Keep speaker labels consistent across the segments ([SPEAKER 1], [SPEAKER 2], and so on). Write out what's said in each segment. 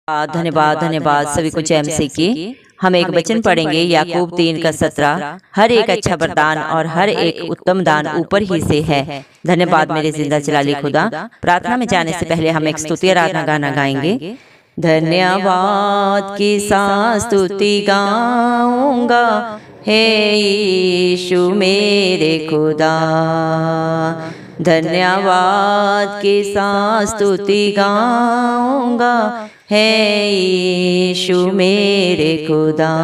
[SPEAKER 1] धन्यवाद धन्यवाद सभी को जय मसीह की। हम एक वचन पढ़ेंगे याकूब 3:17। हर एक अच्छा वरदान और हर एक उत्तम दान ऊपर ही से है। धन्यवाद मेरे जिंदा जलाली खुदा। प्रार्थना में जाने से पहले हम एक स्तुति आराधना गाना गाएंगे। धन्यवाद की स्तुति गाऊंगा हे यीशु मेरे खुदा। धन्यवाद की स्तुति गाऊंगा है यीशु मेरे खुदा।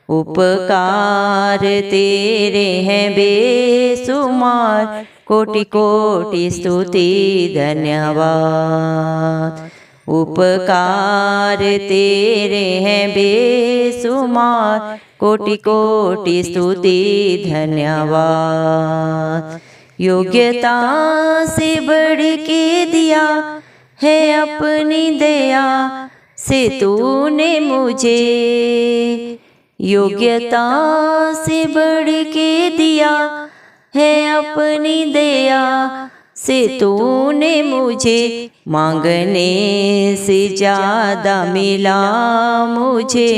[SPEAKER 1] उपकार तेरे हैं बेसुमार, कोटि कोटि स्तुति धन्यवाद। उपकार तेरे हैं बेसुमार, कोटि कोटि स्तुति धन्यवाद। योग्यता से बढ़ के दिया है अपनी दया से तूने मुझे। योग्यता से बढ़ के दिया है अपनी दया से तूने मुझे। मांगने से ज़्यादा मिला मुझे,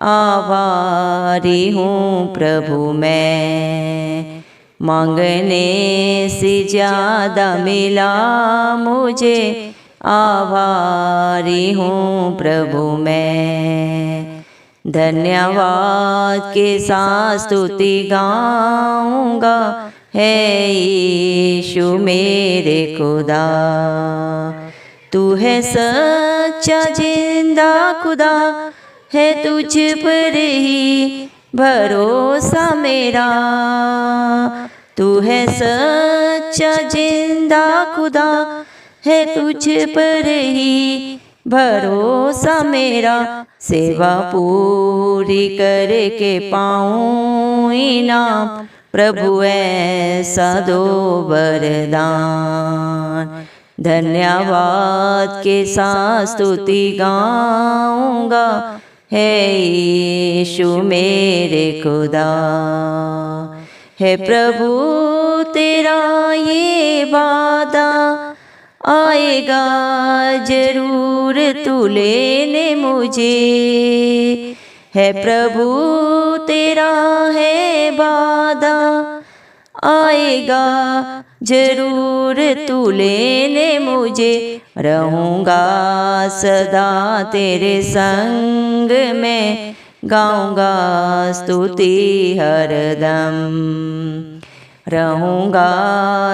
[SPEAKER 1] आभारी हूँ प्रभु मैं। मांगने से ज़्यादा मिला मुझे, आभारी हूँ प्रभु मैं। धन्यवाद के साथ स्तुति गाऊंगा है यीशु मेरे खुदा। तू है सच्चा जिंदा खुदा, है तुझ पर ही भरोसा मेरा। तू है सच्चा जिंदा खुदा, है तुझ पर ही भरोसा मेरा। सेवा पूरी करके पाऊँ इनाम, प्रभु ऐसा दो वरदान। धन्यवाद के साथ स्तुति गाऊंगा है यीशु मेरे खुदा। है प्रभु तेरा ये वादा, आएगा जरूर तू लेने मुझे। है प्रभु तेरा है वादा, आएगा जरूर तू लेने मुझे। रहूँगा सदा तेरे संग में, गाऊँगा स्तुति हरदम। रहूँगा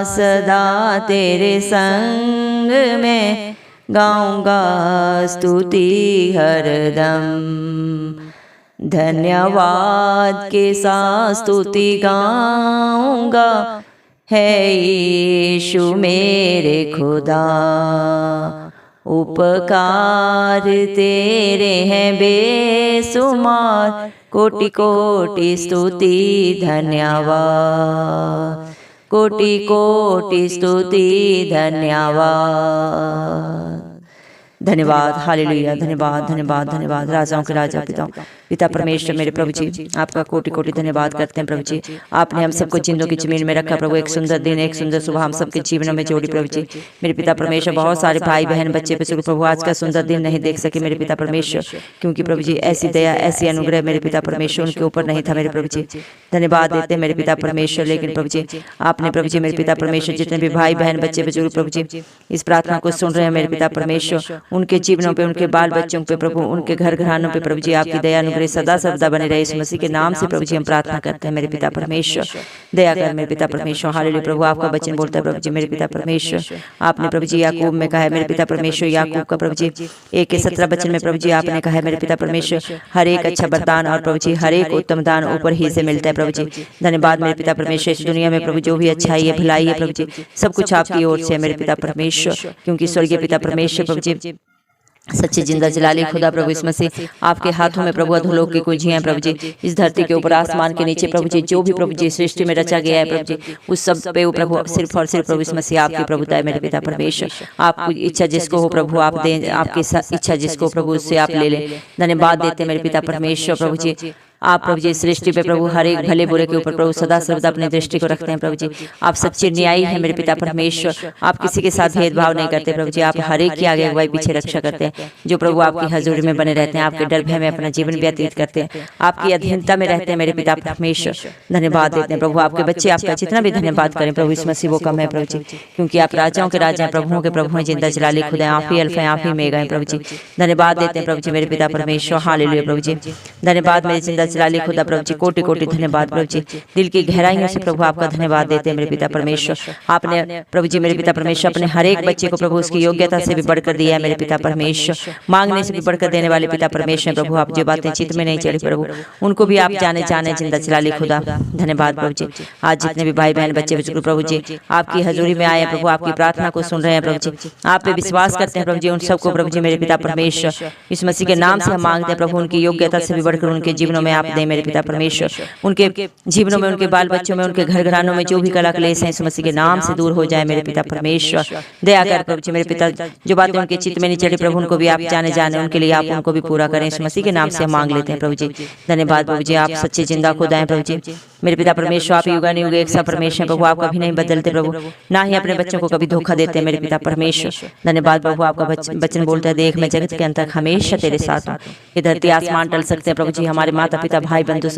[SPEAKER 1] सदा तेरे संग में, गाऊँगा स्तुति हरदम। धन्यवाद के साथ स्तुति गाऊँगा है यीशु मेरे खुदा। उपकार तेरे हैं बेसुमार, कोटि कोटि स्तुति धन्यवाद। कोटि कोटि स्तुति धन्यवाद। धन्यवाद हालेलुया। धन्यवाद धन्यवाद धन्यवाद। राजाओं के राजा पिता परमेश्वर मेरे प्रभु जी, आपका कोटि कोटि धन्यवाद करते हैं प्रभु जी। आपने हम सबको जिंदों की जमीन में रखा प्रभु। एक सुंदर दिन, एक सुंदर सुबह हम सबके जीवनों में जोड़ी प्रभु जी। मेरे पिता परमेश्वर, बहुत सारे भाई बहन बच्चे बुजुर्ग प्रभु आज का सुंदर दिन नहीं देख सके मेरे पिता परमेश्वर, क्योंकि प्रभु जी ऐसी दया ऐसी अनुग्रह मेरे पिता परमेश्वर उनके ऊपर नहीं था मेरे प्रभु जी। धन्यवाद देते हैं मेरे पिता परमेश्वर। लेकिन प्रभु जी आपने प्रभु जी मेरे पिता परमेश्वर जितने भी भाई बहन बच्चे बुजुर्ग प्रभु जी इस प्रार्थना को सुन रहे हैं मेरे पिता परमेश्वर, उनके जीवनों पे, उनके बाल बच्चों पे प्रभु, उनके घर घरानों पे प्रभु जी आपकी दया अनुग्रह सदा सर्वदा बने रहे। इस मसीह के नाम से प्रभु जी हम प्रार्थना करते हैं मेरे पिता परमेश्वर। दया कर मेरे पिता परमेश्वर। हालेलुया प्रभु, आपका वचन बोलता है प्रभु जी मेरे पिता परमेश्वर, आपने प्रभु जी याकूब में कहा है मेरे पिता परमेश्वर, याकूब का प्रभु जी 1:17 वचन में प्रभु जी आपने कहा है मेरे पिता परमेश्वर, हर एक अच्छा वरदान और प्रभु जी हर एक उत्तम दान ऊपर ही से मिलता है प्रभु जी। धन्यवाद मेरे पिता परमेश्वर। इस दुनिया में प्रभु जो भी अच्छाई है भलाई है प्रभु जी सब कुछ आपकी ओर से है मेरे पिता परमेश्वर, क्योंकि स्वर्गीय पिता परमेश्वर प्रभु जी सच्चे जिंदा जलाली खुदा प्रभु इस मसीह आपके हाथों में प्रभु अधोलोक की कुंजियां प्रभु जी, इस धरती के ऊपर आसमान के नीचे प्रभु जी जो भी प्रभु जी सृष्टि में रचा गया है प्रभु जी उस सब पे प्रभु सिर्फ और सिर्फ प्रभु इस मसीह आपकी प्रभुता है मेरे पिता परमेश्वर। आपकी इच्छा जिसको हो प्रभु आप दें, आपकी इच्छा जिसको प्रभु उससे आप ले लें। धन्यवाद देते मेरे पिता परमेश्वर प्रभु जी आप प्रभु जी सृष्टि पे प्रभु हर एक भले बुरे के ऊपर प्रभु सदा सर्वदा अपनी दृष्टि को रखते हैं प्रभु जी। आप सच्चे न्यायी हैं मेरे पिता परमेश्वर। आप किसी के साथ भेदभाव नहीं करते प्रभु जी। आप हर एक की आगे अगुवाई पीछे रक्षा करते हैं। जो प्रभु आपकी हजूरी में बने रहते हैं, आपके डर भय में अपना जीवन व्यतीत करते हैं, आपकी अधीनता में रहते हैं मेरे पिता परमेश्वर। धन्यवाद देते हैं प्रभु। आपके बच्चे आपका जितना भी धन्यवाद करें प्रभु इस मसीह वो कम है प्रभु जी, क्योंकि आप राजाओं के राजा हैं, प्रभुओं के प्रभु हैं, जिंदा जलाली खुदा हैं, आप ही अल्फा हैं, आप ही मेगा हैं प्रभु जी। धन्यवाद देते हैं प्रभु जी मेरे पिता परमेश्वर। हालेलुया प्रभु जी। धन्यवाद मेरे जिंदा जलाली खुदा प्रभु जी। कोटि कोटि धन्यवाद प्रभु जी। दिल की गहराइयों से प्रभु आपका धन्यवाद देते हैं मेरे पिता परमेश्वर। आपने प्रभु जी मेरे पिता परमेश्वर अपने हर एक बच्चे को प्रभु उसकी योग्यता से भी बढ़कर दिया है मेरे पिता परमेश्वर। मांगने से भी बढ़कर देने वाले पिता परमेश्वर प्रभु। आप जो बातें चित्त में नहीं चली प्रभु उनको भी आप जाने जाने जिंदा जलाली खुदा। धन्यवाद प्रभु जी। आज जितने भी भाई बहन बच्चे बुजुर्ग प्रभु जी आपकी हजूरी में आए प्रभु, आपकी प्रार्थना को सुन रहे हैं प्रभु जी, आप पे विश्वास करते हैं प्रभु जी, उन सबको प्रभु जी मेरे पिता परमेश्वर इस मसीह के नाम से हम मांगते हैं प्रभु उनकी योग्यता से भी बढ़कर उनके जीवनों में आप दें मेरे पिता परमेश्वर। उनके जीवनों में, उनके बाल बच्चों में, उनके घर घरानों में जो भी कला क्लेश है इस मसीह के नाम से दूर हो जाए मेरे पिता परमेश्वर। दया कर प्रभु जी मेरे पिता, जो बातें उनके चित्त में नहीं चढ़ी प्रभु उनको भी आप जाने जाने उनके लिए आप उनको भी पूरा करें इस मसीह के नाम से हम मांग लेते हैं प्रभु जी। धन्यवाद प्रभु जी। आप सच्चे जिंदा खुदा हैं प्रभु जी मेरे पिता परमेश्वर। आप युगानुयुग एक सा परमेश्वर प्रभु। आप कभी नहीं बदलते प्रभु, ना ही अपने बच्चों को कभी धोखा देते हैं मेरे पिता परमेश्वर। धन्यवाद प्रभु। आपका वचन बोलता है देख मैं जगत के अंत तक हमेशा तेरे साथ हूँ। ये धरती आसमान टल सकते हैं प्रभु जी, हमारे माता पिता भाई बंधु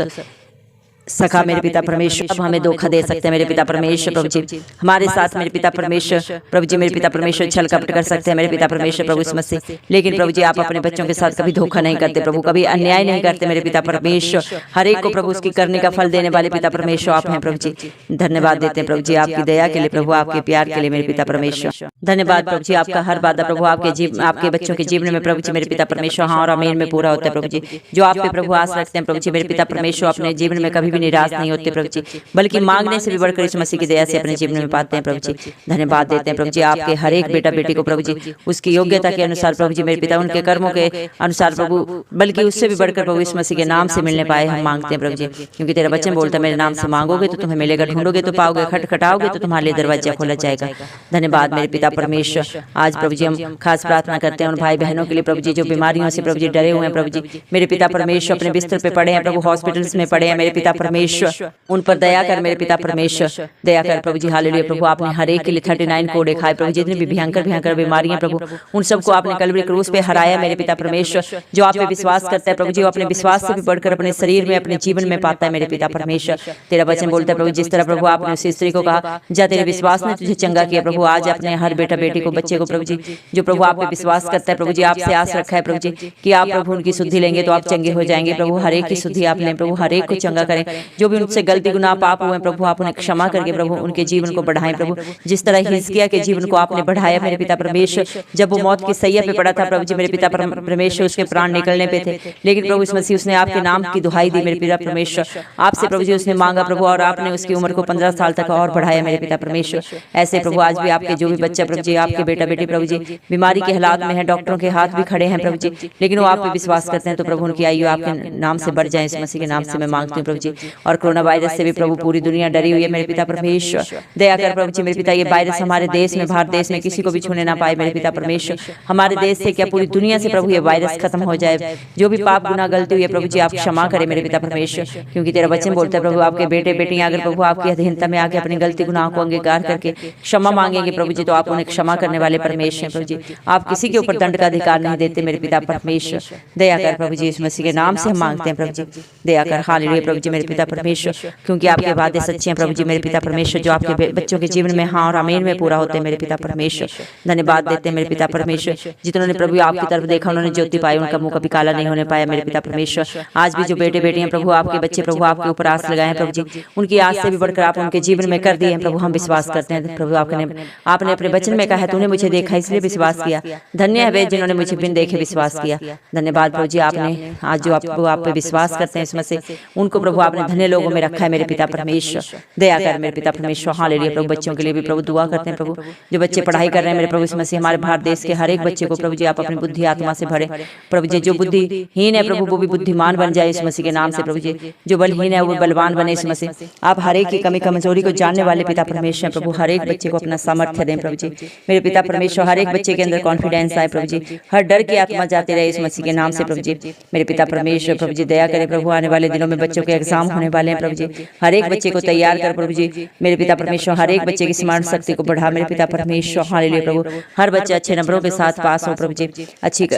[SPEAKER 1] सखा मेरे पिता परमेश्वर अब हमें धोखा दे सकते हैं मेरे पिता परमेश्वर प्रभु जी। हमारे साथ मेरे पिता परमेश्वर प्रभु जी मेरे पिता परमेश्वर छल कपट कर सकते हैं मेरे पिता परमेश्वर प्रभु इस मसीह, लेकिन प्रभु जी आप अपने बच्चों के साथ कभी धोखा नहीं करते प्रभु, कभी अन्याय नहीं करते मेरे पिता परमेश्वर। हर एक को प्रभु उसकी करने का फल देने वाले पिता परमेश्वर आप हैं प्रभु जी। धन्यवाद देते हैं प्रभु जी आपकी दया के लिए प्रभु, आपके प्यार के लिए मेरे पिता परमेश्वर। धन्यवाद प्रभु जी। आपका हर वादा प्रभु आपके बच्चों के जीवन में प्रभु जी मेरे पिता परमेश्वर हाँ और आमीन में पूरा होता है प्रभु जी। जो आप पे प्रभु आस रखते हैं प्रभु जी मेरे पिता परमेश्वर अपने जीवन में कभी भी निराश नहीं होते प्रभु जी, बल्कि मांगने से भी बढ़कर इस मसीह की दया से अपने जीवन में पाते हैं प्रभु जी। धन्यवाद देते हैं प्रभु जी। आपके हर एक बेटा बेटी को प्रभु जी उसकी योग्यता के अनुसार प्रभु जी मेरे पिता उनके कर्मों के अनुसार प्रभु, बल्कि उससे भी बढ़कर प्रभु इस मसीह के नाम से मिलने पाए हम मांगते हैं प्रभु जी, क्योंकि तेरा वचन बोलता है मेरे नाम से मांगोगे तो तुम्हें मिलेगा, ढूंढोगे तो पाओगे, खटखटाओगे तो तुम्हारे लिए दरवाजा खोला जाएगा। धन्यवाद मेरे पिता परमेश्वर। आज प्रभु जी हम खास प्रार्थना करते हैं उन भाई बहनों के लिए प्रभु जी जो बीमारियों से प्रभु जी डरे हुए हैं प्रभु जी मेरे पिता परमेश्वर, अपने बिस्तर पे पड़े हैं प्रभु, हॉस्पिटल्स में पड़े हैं मेरे पिता परमेश्वर। उन पर दया कर मेरे पिता परमेश्वर, दया कर प्रभु जी। हालेलुया प्रभु। आपने हर एक के लिए 39 कोड़े खाए प्रभु, जितनी भी भयंकर भयंकर बीमारियां प्रभु उन सबको आपने कलवरी क्रूस पे हराया मेरे पिता परमेश्वर। जो आप पे विश्वास करता है प्रभु जी, अपने विश्वास से भी बढ़कर अपने शरीर में अपने जीवन में पाता है मेरे पिता परमेश्वर। तेरा वचन बोलता है प्रभु जिस तरह प्रभु आपने उस स्त्री को कहा जा तेरे विश्वास ने तुझे चंगा किया प्रभु, आज अपने हर बेटा बेटी को बच्चे को प्रभु जी जो प्रभु आप पे विश्वास करता है प्रभु जी, आपसे आस रखा है प्रभु जी कि आप प्रभु उनकी शुद्धि लेंगे तो आप चंगे हो जाएंगे प्रभु। हर एक की शुद्धि आप लें प्रभु, हर एक को चंगा करें, जो भी उनसे गलती गुनाह पाप हुए प्रभु आप उन्हें क्षमा करके प्रभु उनके जीवन को बढ़ाएं प्रभु, जिस तरह हिजकिय्याह के जीवन को आपने बढ़ाया मेरे पिता परमेश्वर। जब वो मौत की सैया पे पड़ा था प्रभु जी मेरे पिता परमेश्वर, उसके प्राण निकलने पे थे, लेकिन प्रभु इस मसीह उसने आपके नाम की दुहाई दी मेरे पिता परमेश्वर। आपसे प्रभु जी उसने मांगा प्रभु और आपने उसकी उम्र को 15 साल तक और बढ़ाया मेरे पिता परमेश्वर। ऐसे प्रभु आज भी आपके जो भी बच्चा प्रभु जी आपके बेटा बेटी प्रभु जी बीमारी के हालात में है, डॉक्टरों के हाथ भी खड़े हैं प्रभु जी, लेकिन वो आप पे विश्वास करते हैं तो प्रभु उनकी आयु आपके नाम से बढ़ जाए, इस मसीह के नाम से मैं मांगती हूँ प्रभु जी। और कोरोना वायरस से भी प्रभु पूरी दुनिया डरी हुई है मेरे पिता परमेश्वर, दया कर प्रभु जी मेरे पिता। ये वायरस हमारे देश में, भारत देश में किसी को भी छूने ना पाए मेरे पिता परमेश्वर। हमारे देश से क्या पूरी दुनिया से प्रभु ये वायरस खत्म हो जाए। जो भी पाप गुनाह गलती हुई है प्रभु जी आप क्षमा करें मेरे पिता परमेश्वर, क्योंकि तेरा वचन बोलता है प्रभु आपके बेटे बेटियां अगर प्रभु आपकी अधीनता में आके अपनी गलती गुनाह को अंगीकार करके क्षमा मांगेंगे प्रभु जी तो आप उन्हें क्षमा करने वाले परमेश्वर प्रभु जी। आप किसी के ऊपर दंड का अधिकार नहीं देते मेरे पिता परमेश्वर, दया कर प्रभु जी। इस मसीह के नाम से हम मांगते हैं प्रभु जी, दया कर। हालेलुया प्रभु जी मेरे पिता परमेश्वर, क्योंकि आपके वादे सच्चे हैं प्रभु जी मेरे पिता परमेश्वर, जो आपके बच्चों के जीवन में हाँ और आमीन में पूरा होते हैं मेरे पिता परमेश्वर। धन्यवाद देते हैं मेरे पिता परमेश्वर, जिन्होंने प्रभु आपकी तरफ देखा उन्होंने ज्योति पाई, उनका मुंह कभी काला नहीं होने पाया मेरे पिता परमेश्वर। आज भी जो बेटे बेटियां प्रभु आपके बच्चे प्रभु आपके ऊपर आस लगाए प्रभु जी, उनकी आस से भी बढ़कर आप उनके जीवन में कर दिए हैं प्रभु, हम विश्वास करते हैं प्रभु। आपने अपने वचन में कहा है तूने मुझे देखा इसलिए विश्वास किया, धन्य है वे जिन्होंने मुझे बिन देखे विश्वास किया। धन्यवाद प्रभु जी। आपने आज जो आप पे विश्वास करते हैं इसमें से उनको प्रभु आपने आपने धन्य लोगों में रखा है मेरे पिता परमेश्वर। दया कर मेरे पिता परमेश्वर। हालेलुया प्रभु। बच्चों के लिए भी प्रभु दुआ करते हैं प्रभु, जो बच्चे पढ़ाई कर रहे हैं मेरे प्रभु इस मसीह, हमारे भारत देश के हर एक बच्चे को प्रभु जी आप अपनी बुद्धि आत्मा से भरे प्रभु जी। जो बुद्धिहीन है प्रभु वो भी बुद्धिमान बन जाए इस मसीह के नाम से प्रभु जी। जो बलहीन है वो बलवान बने इस मसीह। आप हर एक की कमी कमजोरी को जानने वाले पिता परमेश्वर प्रभु, हर एक बच्चे को अपना सामर्थ्य दें प्रभु जी मेरे पिता परमेश्वर। हर एक बच्चे के अंदर कॉन्फिडेंस आए प्रभु जी, हर डर की आत्मा जाते रहे इस मसीह के नाम से प्रभु जी मेरे पिता परमेश्वर। प्रभु जी दया करें प्रभु, आने वाले दिनों में बच्चों के एग्जाम होने वाले हैं प्रभु जी। हर एक बच्चे को तैयार कर प्रभु जी मेरे पिता परमेश्वर। हर एक बच्चे की स्मरण शक्ति को बढ़ा मेरे पिता परमेश्वर। हालेलुया प्रभु। हर बच्चा अच्छे नंबरों के साथ पास हो प्रभु जी, अच्छी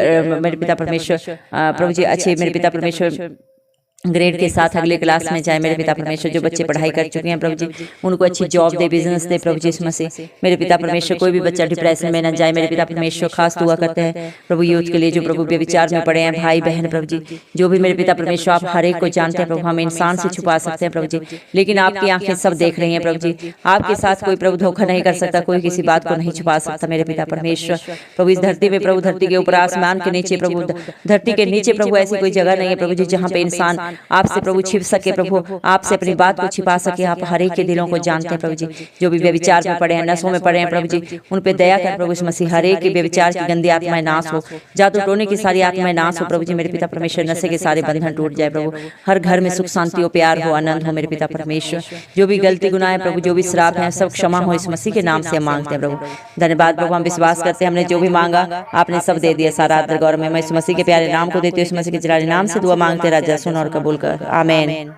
[SPEAKER 1] मेरे पिता परमेश्वर प्रभु जी अच्छे मेरे पिता परमेश्वर ग्रेड के साथ अगले क्लास में जाए मेरे पिता परमेश्वर। जो बच्चे पढ़ाई कर चुके हैं प्रभु जी उनको अच्छी जॉब दे, बिजनेस दे प्रभु जी इसमें से मेरे पिता परमेश्वर। कोई भी बच्चा डिप्रेशन में न जाए मेरे पिता परमेश्वर। खास दुआ करते हैं प्रभु यूथ के लिए जो प्रभु व्यभिचार में पड़े हैं भाई बहन प्रभु जी, जो भी मेरे पिता परमेश्वर। आप हर एक को जानते हैं प्रभु, हम इंसान से छुपा सकते हैं प्रभु जी लेकिन आपकी आंखें सब देख रही हैं प्रभु जी। आपके साथ कोई प्रभु धोखा नहीं कर सकता, कोई किसी बात को नहीं छुपा सकता मेरे पिता परमेश्वर। प्रभु इस धरती में प्रभु, धरती के ऊपर आसमान के नीचे प्रभु, धरती के नीचे प्रभु ऐसी कोई जगह नहीं है प्रभु जी जहाँ पे इंसान आपसे प्रभु छिप सके प्रभु, आपसे अपनी बात को छिपा सके। आप हर एक के दिलों को जानते हैं प्रभु जी। जो भी व्यभिचार में पड़े हैं, नशों में पड़े हैं प्रभु जी, उन पे दया कर प्रभु यीशु मसीह। हर एक के व्यभिचार की गंदी आत्माएं नाश हो, जादू टोने की सारी आत्माएं नाश हो प्रभु जी मेरे पिता परमेश्वर। नशे के सारे बंधन टूट जाए प्रभु, हर घर में सुख शांति हो, प्यार हो, आनंद हो मेरे पिता परमेश्वर। जो भी गलती गुनाह है प्रभु, जो भी श्राप है सब क्षमा हो इस मसीह के नाम से हम मांगते हैं प्रभु। धन्यवाद प्रभु, हम विश्वास करते हैं हमने जो भी मांगा आपने सब दे दिया। सारा आदर गौरव मैं इस मसीह के प्यारे नाम को देती हूँ, इस मसीह के जलाली नाम से दुआ मांगते राजा सुन और कबूल कर, आमीन।